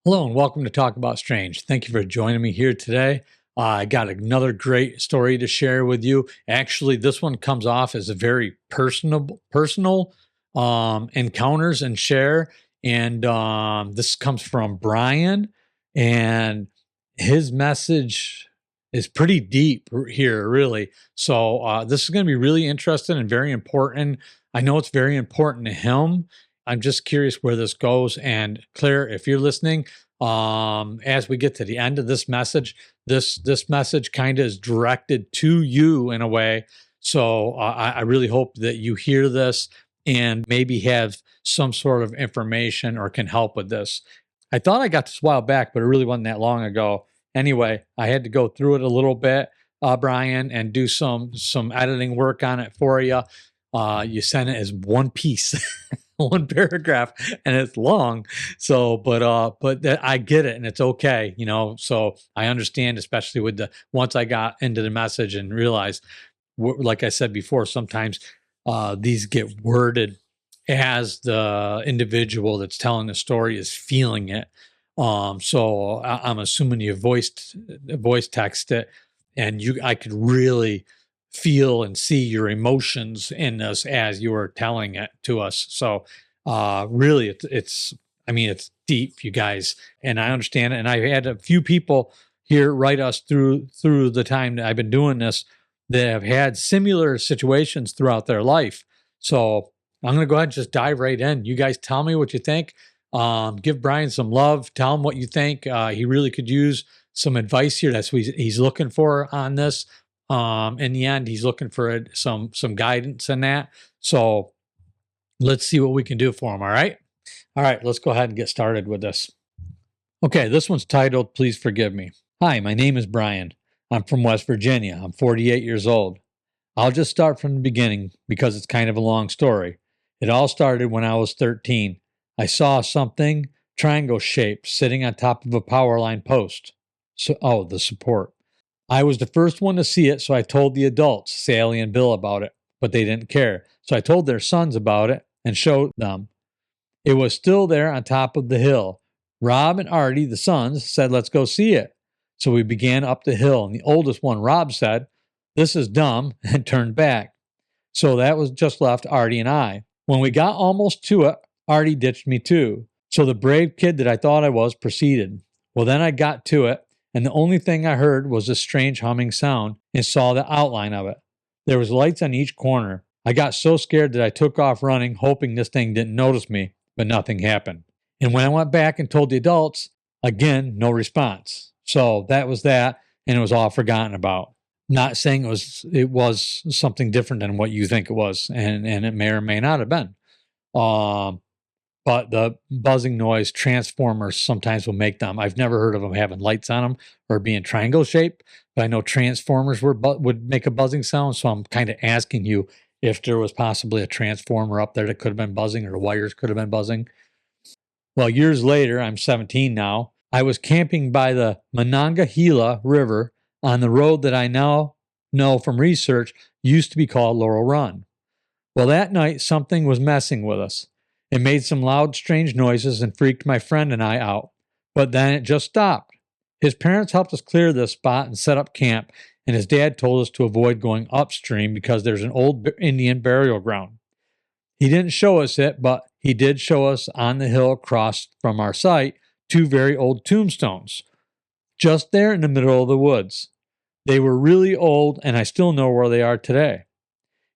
Hello and welcome to Talk About Strange. Thank you for joining me here today. I got another great story to share with you. Actually, this one comes off as a very personal encounters and share. And this comes from Brian, and his message is pretty deep here, really. So this is going to be really interesting and very important. I know it's very important to him. I'm just curious where this goes. And Claire, if you're listening, as we get to the end of this message, this message kind of is directed to you in a way. So I really hope that you hear this and maybe have some sort of information or can help with this. I thought I got this a while back, but it really wasn't that long ago. Anyway, I had to go through it a little bit, Brian, and do some editing work on it for you. You sent it as one piece. One paragraph, and it's long. So, but I get it, and it's okay, So I understand, especially with once I got into the message and realized, like I said before, sometimes these get worded as the individual that's telling the story is feeling it. So I'm assuming you voice text it, and I could really feel and see your emotions in this as you were telling it to us. So really it's deep, you guys, and I understand it. And I had a few people here write us through the time that I've been doing this that have had similar situations throughout their life. So I'm going to go ahead and just dive right in. You guys tell me what you think. Give Brian some love. Tell him what you think. He really could use some advice here. That's what he's looking for on this. In the end, he's looking for some guidance in that. So let's see what we can do for him. All right. Let's go ahead and get started with this. Okay. This one's titled, Please Forgive Me. Hi, my name is Brian. I'm from West Virginia. I'm 48 years old. I'll just start from the beginning because it's kind of a long story. It all started when I was 13. I saw something triangle shaped sitting on top of a power line post. The support. I was the first one to see it, so I told the adults, Sally and Bill, about it, but they didn't care. So I told their sons about it and showed them. It was still there on top of the hill. Rob and Artie, the sons, said, let's go see it. So we began up the hill, and the oldest one, Rob, said, this is dumb, and turned back. So that was just left Artie and I. When we got almost to it, Artie ditched me too. So the brave kid that I thought I was proceeded. Well, then I got to it, and the only thing I heard was a strange humming sound and saw the outline of it. There was lights on each corner. I got so scared that I took off running, hoping this thing didn't notice me, but nothing happened. And when I went back and told the adults, again, no response. So that was that, and it was all forgotten about. Not saying it was something different than what you think it was, and it may or may not have been. But the buzzing noise, transformers sometimes will make them. I've never heard of them having lights on them or being triangle shaped, but I know transformers would make a buzzing sound. So I'm kind of asking you if there was possibly a transformer up there that could have been buzzing, or wires could have been buzzing. Well, years later, I'm 17 now. I was camping by the Monongahela River on the road that I now know from research used to be called Laurel Run. Well, that night, something was messing with us. It made some loud, strange noises and freaked my friend and I out. But then it just stopped. His parents helped us clear this spot and set up camp, and his dad told us to avoid going upstream because there's an old Indian burial ground. He didn't show us it, but he did show us on the hill across from our site 2 very old tombstones, just there in the middle of the woods. They were really old, and I still know where they are today.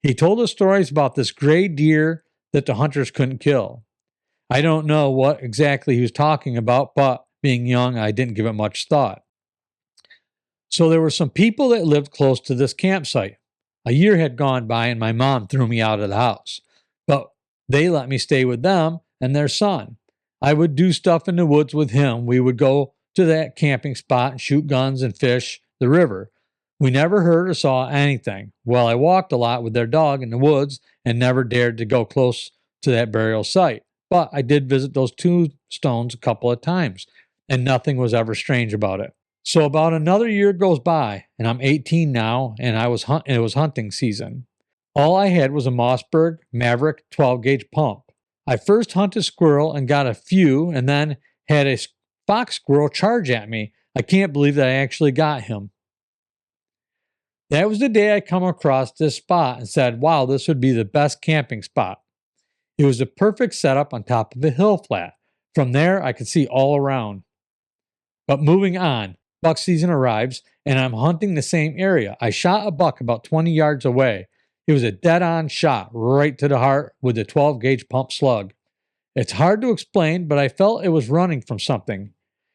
He told us stories about this gray deer that the hunters couldn't kill. I don't know what exactly he was talking about, but being young, I didn't give it much thought. So there were some people that lived close to this campsite. A year had gone by and my mom threw me out of the house, but they let me stay with them and their son. I would do stuff in the woods with him. We would go to that camping spot and shoot guns and fish the river. We never heard or saw anything. Well, I walked a lot with their dog in the woods and never dared to go close to that burial site. But I did visit those tombstones a couple of times, and nothing was ever strange about it. So about another year goes by, and I'm 18 now, and it was hunting season. All I had was a Mossberg Maverick 12-gauge pump. I first hunted squirrel and got a few, and then had a fox squirrel charge at me. I can't believe that I actually got him. That was the day I come across this spot and said, wow, this would be the best camping spot. It was a perfect setup on top of a hill flat. From there, I could see all around. But moving on, buck season arrives and I'm hunting the same area. I shot a buck about 20 yards away. It was a dead-on shot right to the heart with a 12-gauge pump slug. It's hard to explain, but I felt it was running from something.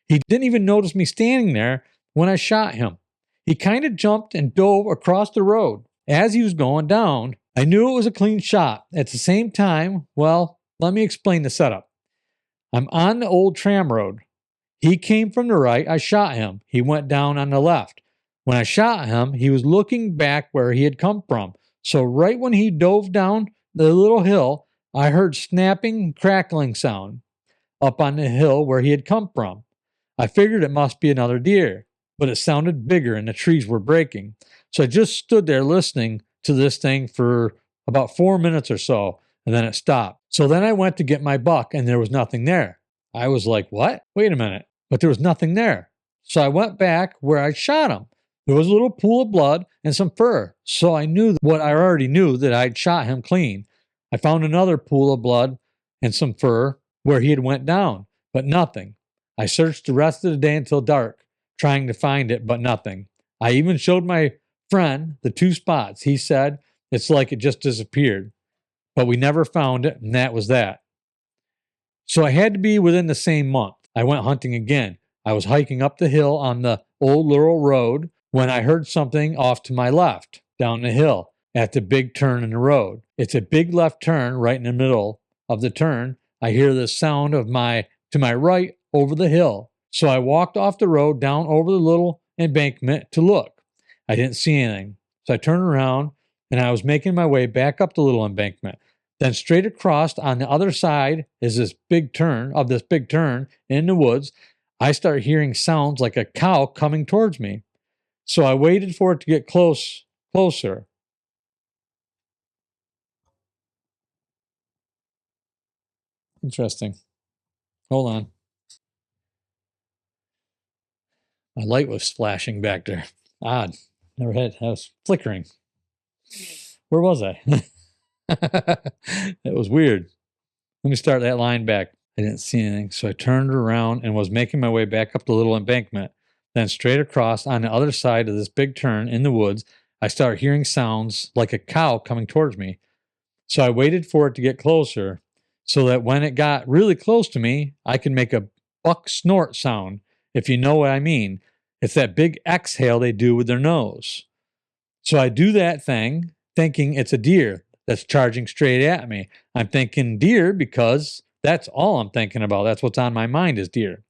He didn't even notice me standing there when I shot him. He kind of jumped and dove across the road. As he was going down, I knew it was a clean shot. At the same time, well, let me explain the setup. I'm on the old tram road. He came from the right. I shot him. He went down on the left. When I shot him, he was looking back where he had come from. So right when he dove down the little hill, I heard snapping, crackling sound up on the hill where he had come from. I figured it must be another deer, but it sounded bigger and the trees were breaking. So I just stood there listening to this thing for about 4 minutes or so, and then it stopped. So then I went to get my buck and there was nothing there. I was like, what? Wait a minute. But there was nothing there. So I went back where I shot him. There was a little pool of blood and some fur. So I knew what I already knew, that I'd shot him clean. I found another pool of blood and some fur where he had went down, but nothing. I searched the rest of the day until dark, trying to find it, but nothing. I even showed my friend the 2 spots. He said it's like it just disappeared, but we never found it, and that was that. So I had to be within the same month. I went hunting again. I was hiking up the hill on the old Laurel Road when I heard something off to my left, down the hill, at the big turn in the road. It's a big left turn right in the middle of the turn. I hear the sound of to my right over the hill. So I walked off the road down over the little embankment to look. I didn't see anything. So I turned around and I was making my way back up the little embankment. Then straight across on the other side is this big turn in the woods. I start hearing sounds like a cow coming towards me. So I waited for it to get closer. Interesting. Hold on. My light was flashing back there. Odd. Never had. I was flickering. Where was I? It was weird. Let me start that line back. I didn't see anything, so I turned around and was making my way back up the little embankment. Then straight across on the other side of this big turn in the woods, I started hearing sounds like a cow coming towards me. So I waited for it to get closer so that when it got really close to me, I could make a buck snort sound, if you know what I mean. It's that big exhale they do with their nose. So I do that thing thinking it's a deer that's charging straight at me. I'm thinking deer because that's all I'm thinking about. That's what's on my mind is deer.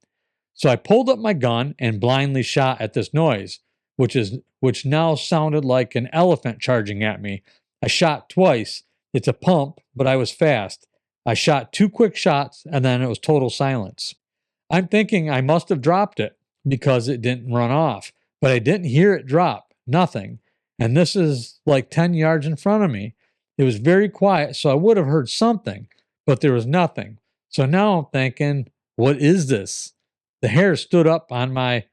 So I pulled up my gun and blindly shot at this noise, which now sounded like an elephant charging at me. I shot twice. It's a pump, but I was fast. I shot 2 quick shots and then it was total silence. I'm thinking I must have dropped it because it didn't run off, but I didn't hear it drop. Nothing. And this is like 10 yards in front of me. It was very quiet, so I would have heard something, but there was nothing. So now I'm thinking, what is this? The hair stood up on my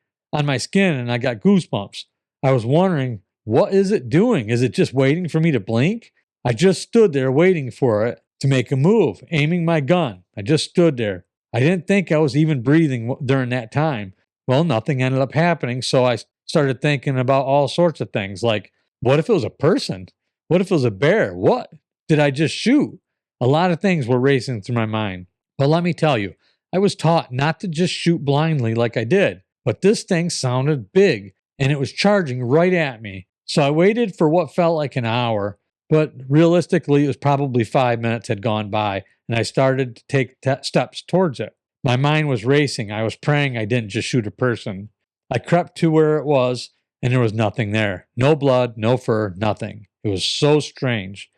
skin and I got goosebumps. I was wondering, what is it doing? Is it just waiting for me to blink? I just stood there waiting for it to make a move, aiming my gun. I just stood there. I didn't think I was even breathing during that time. Well, nothing ended up happening, so I started thinking about all sorts of things, like, what if it was a person? What if it was a bear? What did I just shoot? A lot of things were racing through my mind. But let me tell you, I was taught not to just shoot blindly like I did. But this thing sounded big, and it was charging right at me. So I waited for what felt like an hour, but realistically, it was probably 5 minutes had gone by, and I started to take steps towards it. My mind was racing. I was praying I didn't just shoot a person. I crept to where it was, and there was nothing there. No blood, no fur, nothing. It was so strange.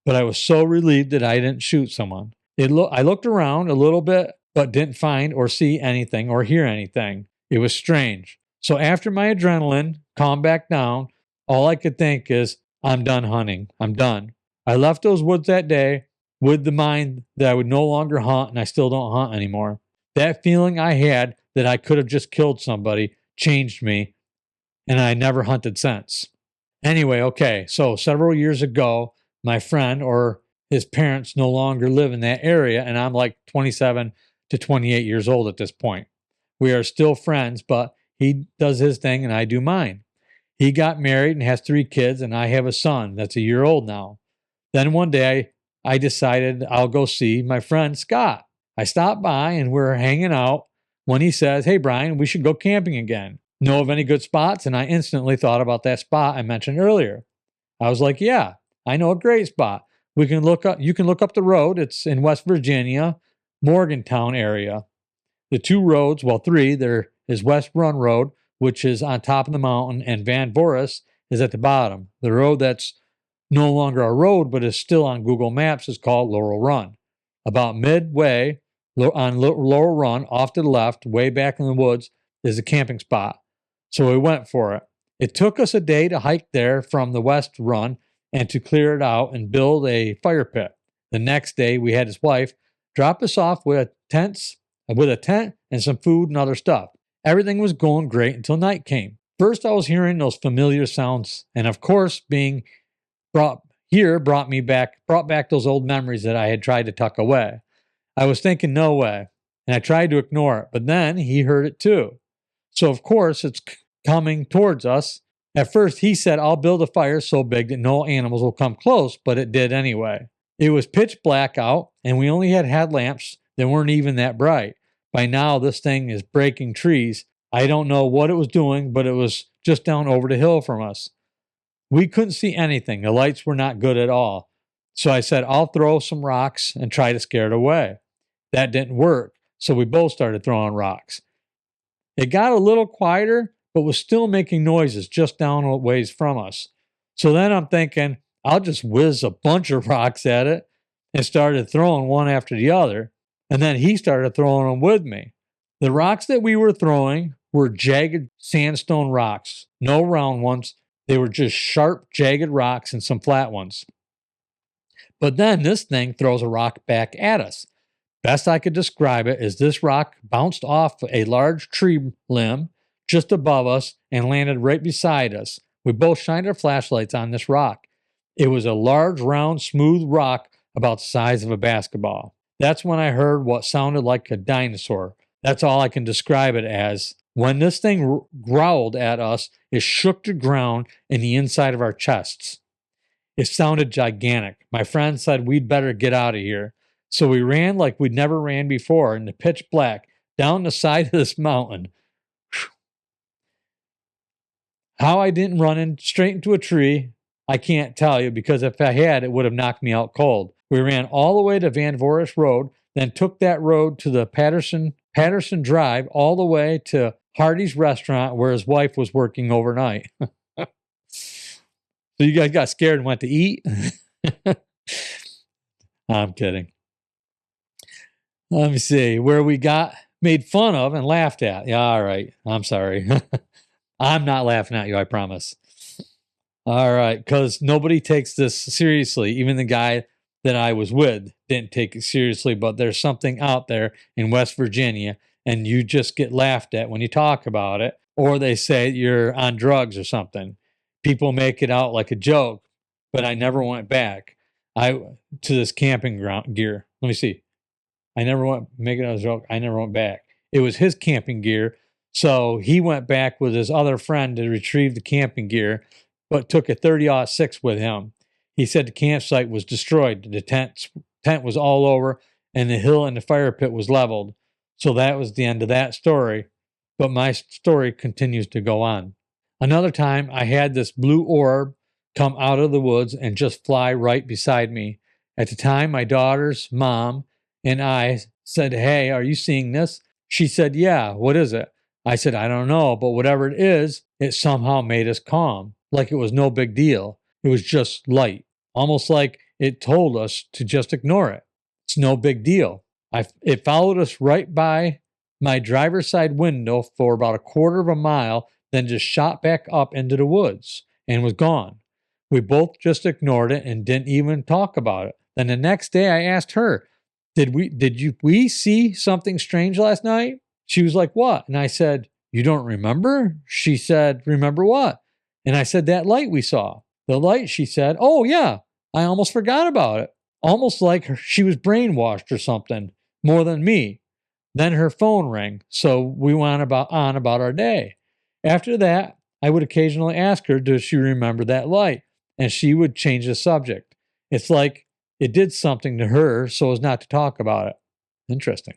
But I was so relieved that I didn't shoot someone. I looked around a little bit, but didn't find or see anything or hear anything. It was strange. So after my adrenaline calmed back down, all I could think is, I'm done hunting. I'm done. I left those woods that day with the mind that I would no longer hunt, and I still don't hunt anymore. That feeling I had that I could have just killed somebody changed me, and I never hunted since. Anyway, okay, so several years ago, my friend or his parents no longer live in that area, and I'm like 27 to 28 years old at this point. We are still friends, but he does his thing and I do mine. He got married and has 3 kids, and I have a son that's a year old now. Then one day, I decided I'll go see my friend Scott. I stopped by and we're hanging out when he says, "Hey, Brian, we should go camping again. Know of any good spots?" And I instantly thought about that spot I mentioned earlier. I was like, "Yeah, I know a great spot. You can look up the road. It's in West Virginia, Morgantown area. The 2 roads, well, 3, there is West Run Road, which is on top of the mountain, and Van Boris is at the bottom. The road that's no longer a road, but is still on Google Maps is called Laurel Run. About midway on Laurel Run, off to the left, way back in the woods, is a camping spot. So we went for it. It took us a day to hike there from the West Run and to clear it out and build a fire pit. The next day, we had his wife drop us off with a tent and some food and other stuff. Everything was going great until night came. First, I was hearing those familiar sounds, and of course, being brought back those old memories that I had tried to tuck away. I was thinking, no way, and I tried to ignore it, but then he heard it too. So of course, it's coming towards us. At first, he said, "I'll build a fire so big that no animals will come close," but it did anyway. It was pitch black out, and we only had headlamps that weren't even that bright. By now, this thing is breaking trees. I don't know what it was doing, but it was just down over the hill from us. We couldn't see anything. The lights were not good at all. So I said, "I'll throw some rocks and try to scare it away." That didn't work, so we both started throwing rocks. It got a little quieter, but was still making noises just down a ways from us. So then I'm thinking, I'll just whiz a bunch of rocks at it, and started throwing one after the other. And then he started throwing them with me. The rocks that we were throwing were jagged sandstone rocks, no round ones. They were just sharp, jagged rocks and some flat ones. But then this thing throws a rock back at us. Best I could describe it is this rock bounced off a large tree limb just above us and landed right beside us. We both shined our flashlights on this rock. It was a large, round, smooth rock about the size of a basketball. That's when I heard what sounded like a dinosaur. That's all I can describe it as. When this thing growled at us, it shook the ground and the inside of our chests. It sounded gigantic. My friend said we'd better get out of here. So we ran like we'd never ran before in the pitch black down the side of this mountain. Whew. How I didn't run straight into a tree, I can't tell you, because if I had, it would have knocked me out cold. We ran all the way to Van Voris Road, then took that road to the Patterson Drive all the way to Hardy's restaurant where his wife was working overnight. So you guys got scared and went to eat? I'm kidding. Let me see where we got made fun of and laughed at. Yeah, all right. I'm sorry. I'm not laughing at you, I promise. All right, because nobody takes this seriously. Even the guy that I was with didn't take it seriously, but there's something out there in West Virginia, and you just get laughed at when you talk about it, or they say you're on drugs or something. People make it out like a joke, but I never went back to this camping ground gear. Let me see. I never went, make it out a joke. I never went back. It was his camping gear. So he went back with his other friend to retrieve the camping gear, but took a 30-06 with him. He said the campsite was destroyed. The tent was all over, and the hill and the fire pit was leveled. So that was the end of that story. But my story continues to go on. Another time, I had this blue orb come out of the woods and just fly right beside me. At the time, my daughter's mom and I said, "Hey, are you seeing this?" She said, "Yeah, what is it?" I said, "I don't know, but whatever it is, it somehow made us calm, like it was no big deal. It was just light, almost like it told us to just ignore it. It's no big deal." It followed us right by my driver's side window for about a quarter of a mile, then just shot back up into the woods and was gone. We both just ignored it and didn't even talk about it. Then the next day I asked her, Did we see something strange last night?" She was like, what? And I said, you don't remember? She said, remember what? And I said, that light we saw. The light, she said, oh yeah, I almost forgot about it. Almost like she was brainwashed or something, more than me. Then her phone rang, so we went on about our day. After that, I would occasionally ask her, does she remember that light? And she would change the subject. It's like it did something to her so as not to talk about it. Interesting.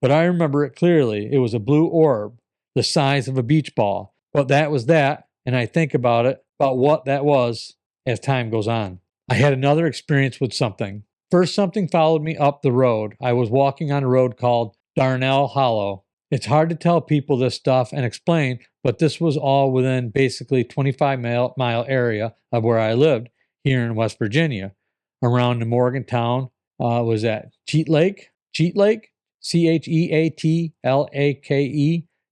But I remember it clearly. It was a blue orb, the size of a beach ball. But that was that, and I think about what that was as time goes on. I had another experience with something. First, something followed me up the road. I was walking on a road called Darnell Hollow. It's hard to tell people this stuff and explain, but this was all within basically 25-mile area of where I lived here in West Virginia. Around the Morgantown, was that Cheat Lake, Cheatlake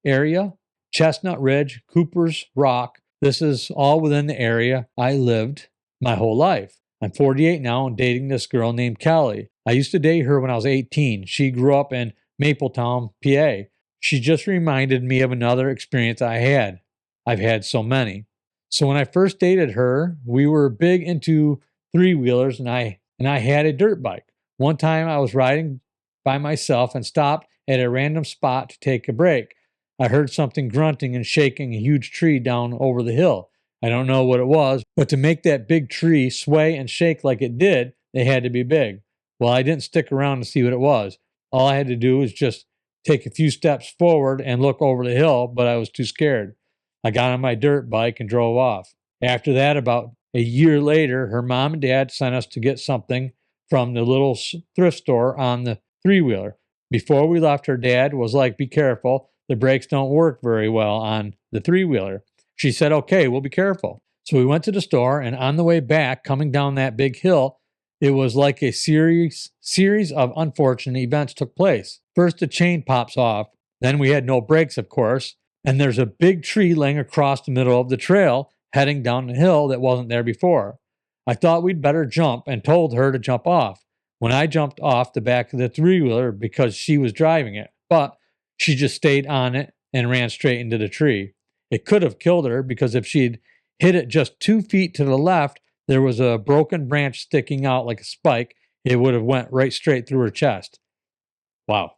area, Chestnut Ridge, Cooper's Rock. This is all within the area I lived my whole life. I'm 48 now and dating this girl named Kelly. I used to date her when I was 18. She grew up in Mapletown, PA. She just reminded me of another experience I had. I've had so many. So when I first dated her, we were big into three-wheelers and I had a dirt bike. One time I was riding by myself and stopped at a random spot to take a break. I heard something grunting and shaking a huge tree down over the hill. I don't know what it was, but to make that big tree sway and shake like it did, they had to be big. Well, I didn't stick around to see what it was. All I had to do was just take a few steps forward and look over the hill, but I was too scared. I got on my dirt bike and drove off. After that, about a year later, her mom and dad sent us to get something from the little thrift store on the three-wheeler. Before we left, her dad was like, be careful. The brakes don't work very well on the three-wheeler. She said, okay, we'll be careful. So we went to the store, and on the way back, coming down that big hill, it was like a series of unfortunate events took place. First, the chain pops off. Then we had no brakes, of course. And there's a big tree laying across the middle of the trail, heading down the hill that wasn't there before. I thought we'd better jump and told her to jump off. When I jumped off the back of the three-wheeler because she was driving it, but she just stayed on it and ran straight into the tree. It could have killed her because if she'd hit it just 2 feet to the left, there was a broken branch sticking out like a spike. It would have went right straight through her chest. Wow.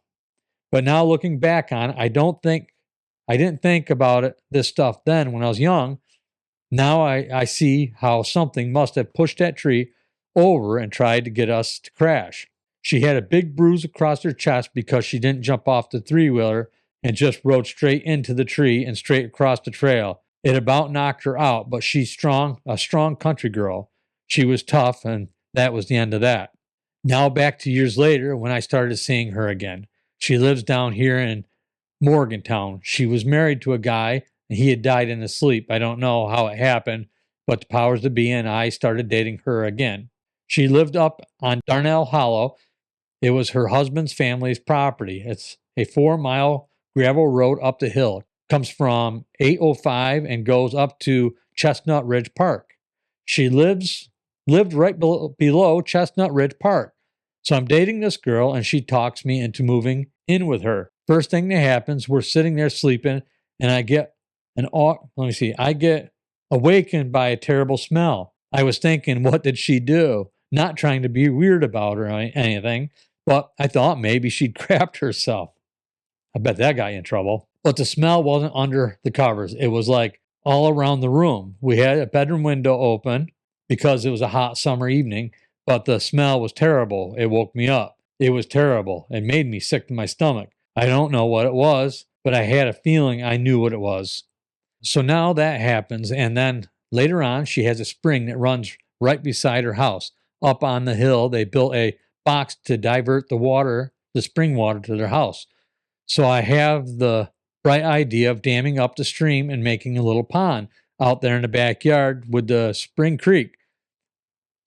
But now looking back on it, I didn't think about this stuff then when I was young. Now I see how something must have pushed that tree over and tried to get us to crash. She had a big bruise across her chest because she didn't jump off the three-wheeler and just rode straight into the tree and straight across the trail. It about knocked her out, but she's a strong country girl. She was tough, and that was the end of that. Now back to years later when I started seeing her again. She lives down here in Morgantown. She was married to a guy, and he had died in his sleep. I don't know how it happened, but the powers that be and I started dating her again. She lived up on Darnell Hollow. It was her husband's family's property. It's a 4-mile gravel road up the hill. Comes from 805 and goes up to Chestnut Ridge Park. She lived right below Chestnut Ridge Park. So I'm dating this girl and she talks me into moving in with her. First thing that happens, we're sitting there sleeping and I get awakened by a terrible smell. I was thinking, what did she do? Not trying to be weird about her or anything, but I thought maybe she'd crapped herself. I bet that got you in trouble. But the smell wasn't under the covers. It was like all around the room. We had a bedroom window open because it was a hot summer evening, but the smell was terrible. It woke me up. It was terrible. It made me sick to my stomach. I don't know what it was, but I had a feeling I knew what it was. So now that happens, and then later on, she has a spring that runs right beside her house. Up on the hill, they built a box to divert the spring water to their house. So I have the bright idea of damming up the stream and making a little pond out there in the backyard with the spring creek.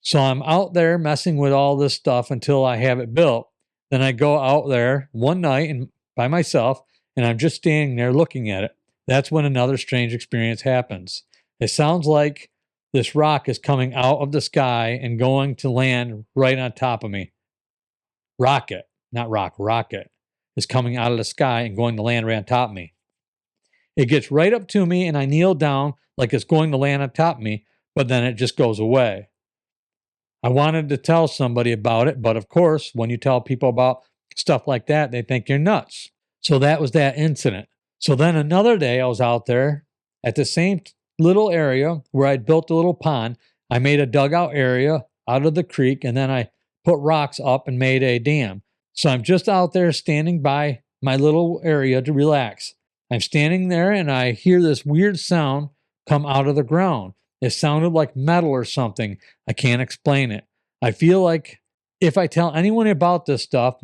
So I'm out there messing with all this stuff until I have it built. Then I go out there one night and by myself, and I'm just standing there looking at it. That's when another strange experience happens. It sounds like this rock is coming out of the sky and going to land right on top of me. Rocket, not rock, rocket. is coming out of the sky and going to land right on top of me. It gets right up to me and I kneel down like it's going to land on top of me, but then it just goes away. I wanted to tell somebody about it, but of course, when you tell people about stuff like that, they think you're nuts. So that was that incident. So then another day I was out there at the same little area where I'd built a little pond. I made a dugout area out of the creek and then I put rocks up and made a dam. So I'm just out there standing by my little area to relax. I'm standing there and I hear this weird sound come out of the ground. It sounded like metal or something. I can't explain it. I feel like if I tell anyone about this stuff,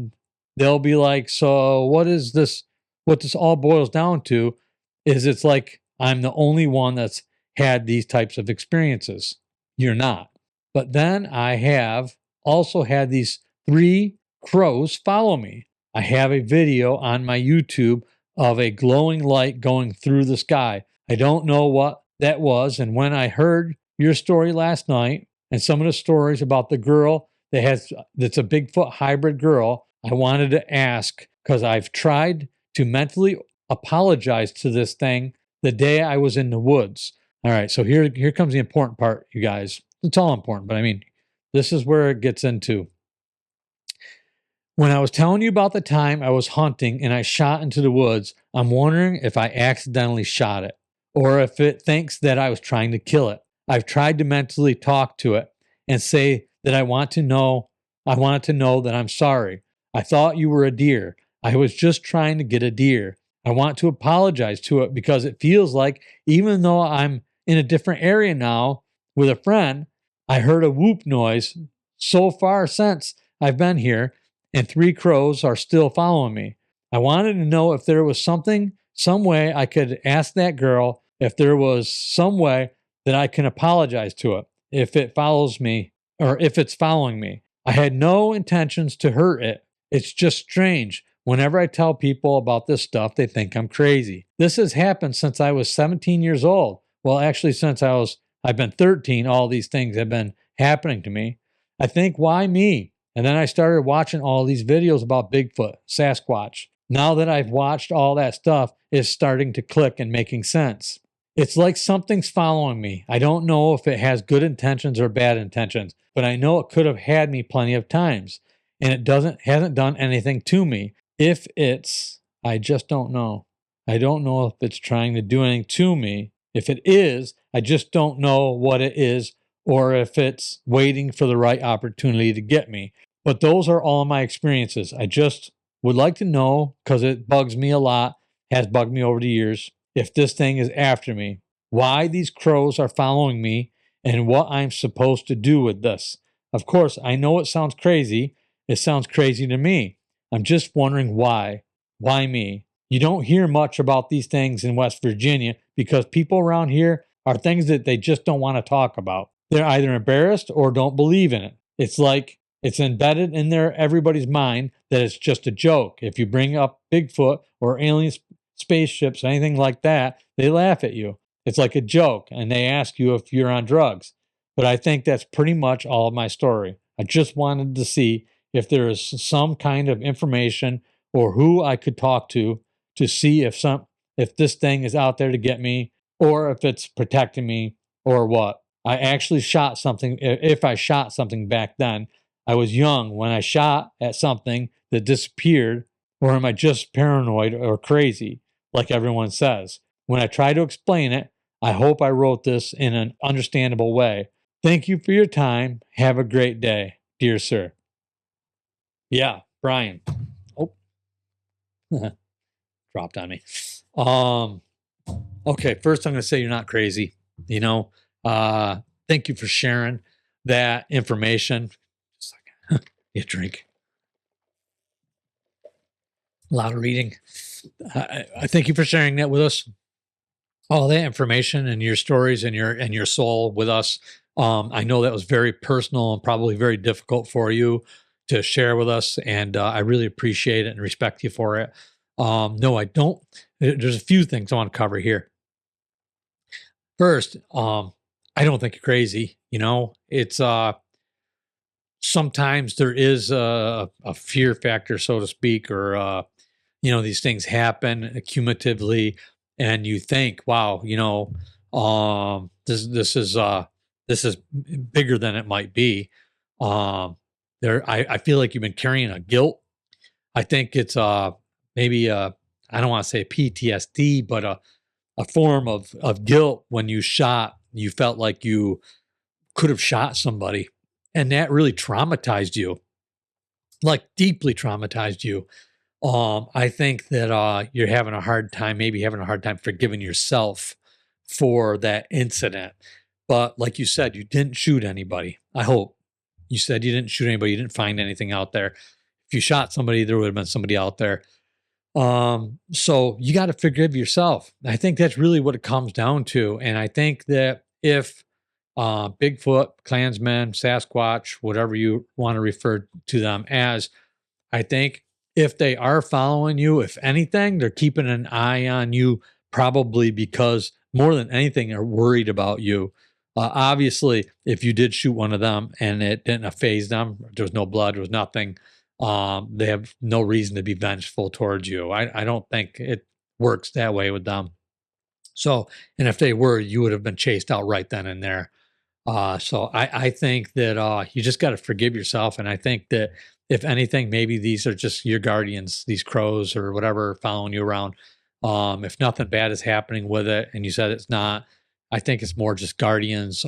they'll be like, so what is this? What this all boils down to is it's like I'm the only one that's had these types of experiences. You're not. But then I have also had these 3 crows follow me. I have a video on my YouTube of a glowing light going through the sky. I don't know what that was. And when I heard your story last night and some of the stories about the girl that's a Bigfoot hybrid girl, I wanted to ask because I've tried to mentally apologize to this thing the day I was in the woods. All right, so here comes the important part, you guys. It's all important, but I mean, this is where it gets into. When I was telling you about the time I was hunting and I shot into the woods, I'm wondering if I accidentally shot it or if it thinks that I was trying to kill it. I've tried to mentally talk to it and say that I wanted to know that I'm sorry. I thought you were a deer. I was just trying to get a deer. I want to apologize to it because it feels like even though I'm in a different area now with a friend, I heard a whoop noise so far since I've been here and 3 crows are still following me. I wanted to know if there was some way I could ask that girl if there was some way that I can apologize to it if it follows me or if it's following me. I had no intentions to hurt it. It's just strange. Whenever I tell people about this stuff, they think I'm crazy. This has happened since I was 17 years old. Well, actually, I've been 13, all these things have been happening to me. I think, why me? And then I started watching all these videos about Bigfoot, Sasquatch. Now that I've watched all that stuff, it's starting to click and making sense. It's like something's following me. I don't know if it has good intentions or bad intentions, but I know it could have had me plenty of times. And it hasn't done anything to me. I just don't know. I don't know if it's trying to do anything to me. If it is, I just don't know what it is or if it's waiting for the right opportunity to get me. But those are all my experiences. I just would like to know, because it bugs me a lot, has bugged me over the years, if this thing is after me, why these crows are following me, and what I'm supposed to do with this. Of course, I know it sounds crazy. It sounds crazy to me. I'm just wondering why. Why me? You don't hear much about these things in West Virginia because people around here are things that they just don't want to talk about. They're either embarrassed or don't believe in it. It's like it's embedded in everybody's mind that it's just a joke. If you bring up Bigfoot or alien spaceships, anything like that, they laugh at you. It's like a joke and they ask you if you're on drugs. But I think that's pretty much all of my story. I just wanted to see if there is some kind of information or who I could talk to see if this thing is out there to get me or if it's protecting me or what. I actually shot something. If I shot something back then, I was young when I shot at something that disappeared, or am I just paranoid or crazy, like everyone says? When I try to explain it, I hope I wrote this in an understandable way. Thank you for your time. Have a great day, dear sir. Yeah, Brian. Oh, dropped on me. Okay, first I'm going to say you're not crazy. Thank you for sharing that information. Just a second. You drink. A lot of reading. I thank you for sharing that with us. All that information and your stories and your soul with us. I know that was very personal and probably very difficult for you to share with us, and I really appreciate it and respect you for it. No, I don't. There's a few things I want to cover here. First, I don't think you're crazy. It's sometimes there is a fear factor, so to speak, or these things happen cumulatively, and you think, wow, this is bigger than it might be. I feel like you've been carrying a guilt. I think it's maybe I don't want to say PTSD, but a form of guilt. When you felt like you could have shot somebody, and that really traumatized you, like deeply traumatized you. I think that you're maybe having a hard time forgiving yourself for that incident. But like you said, you didn't shoot anybody. I hope you said you didn't shoot anybody. You didn't find anything out there. If you shot somebody, there would have been somebody out there. So you got to forgive yourself. I think that's really what it comes down to. And I think that if Bigfoot, Klansmen, Sasquatch, whatever you want to refer to them as, I think if they are following you, if anything, they're keeping an eye on you, probably because more than anything, they're worried about you. Obviously, if you did shoot one of them and it didn't faze them, there was no blood, there was nothing, they have no reason to be vengeful towards you. I don't think it works that way with them. So, and if they were, you would have been chased out right then and there. So I think that you just got to forgive yourself. And I think that if anything, maybe these are just your guardians, these crows or whatever following you around. If nothing bad is happening with it and you said it's not, I think it's more just guardians.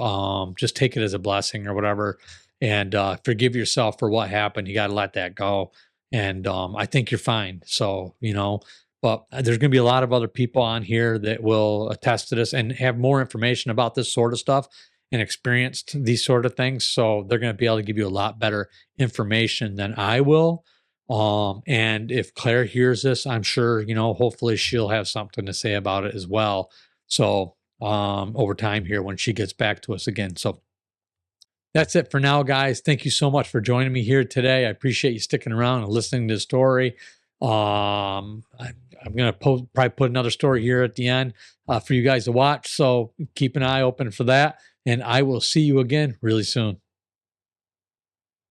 Just take it as a blessing or whatever, and forgive yourself for what happened. You got to let that go. And I think you're fine. So, but there's going to be a lot of other people on here that will attest to this and have more information about this sort of stuff and experienced these sort of things. So they're going to be able to give you a lot better information than I will. And if Claire hears this, I'm sure, hopefully she'll have something to say about it as well. So over time here when she gets back to us again. So that's it for now, guys. Thank you so much for joining me here today. I appreciate you sticking around and listening to the story. I'm going to probably put another story here at the end for you guys to watch. So keep an eye open for that. And I will see you again really soon.